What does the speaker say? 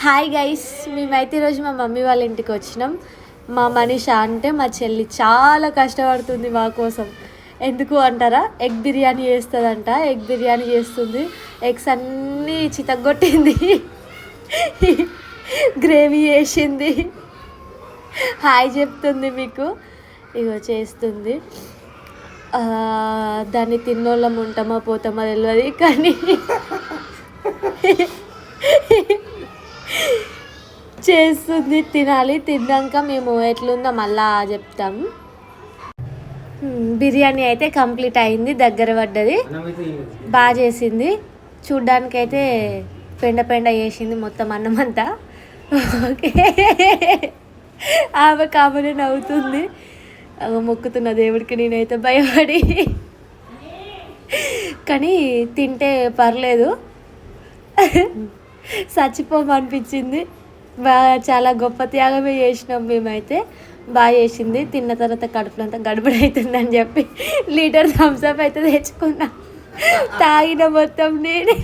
Hi guys, మేమైతే ఈరోజు మా మమ్మీ వాళ్ళ ఇంటికి వచ్చినాం. మా మనీష అంటే మా చెల్లి చాలా కష్టపడుతుంది మా కోసం. ఎందుకు అంటారా, ఎగ్ బిర్యానీ చేస్తుందంట. ఎగ్ బిర్యానీ చేస్తుంది, ఎగ్స్ అన్నీ చితగొట్టింది, గ్రేవీ వేసింది. హాయ్ చెప్తుంది మీకు, ఇగో చేస్తుంది. దాన్ని తిన్నోళ్ళం ఉంటామో పోతామో తెలియదు, కానీ చేస్తుంది. తినాలి, తిన్నాక మేము ఎట్లుందో మళ్ళా చెప్తాం. బిర్యానీ అయితే కంప్లీట్ అయింది, దగ్గర పడ్డది, బాగా చేసింది. చూడ్డానికి అయితే పెండ పెండ చేసింది మొత్తం అన్నం అంతా. ఓకే, ఆమె కామని నవ్వుతుంది. మొక్కుతున్న దేవుడికి నేనైతే భయపడి, కానీ తింటే పర్లేదు, చచ్చిపోమనిపించింది. బాగా చాలా గొప్ప త్యాగమే చేసినాం మేమైతే. బాగా చేసింది. తిన్న తర్వాత కడుపులంతా గడబడి అవుతుందని చెప్పి లీటర్ థమ్స్అప్ అయితే తెచ్చుకున్నా. తాగిన మొత్తం నేనే.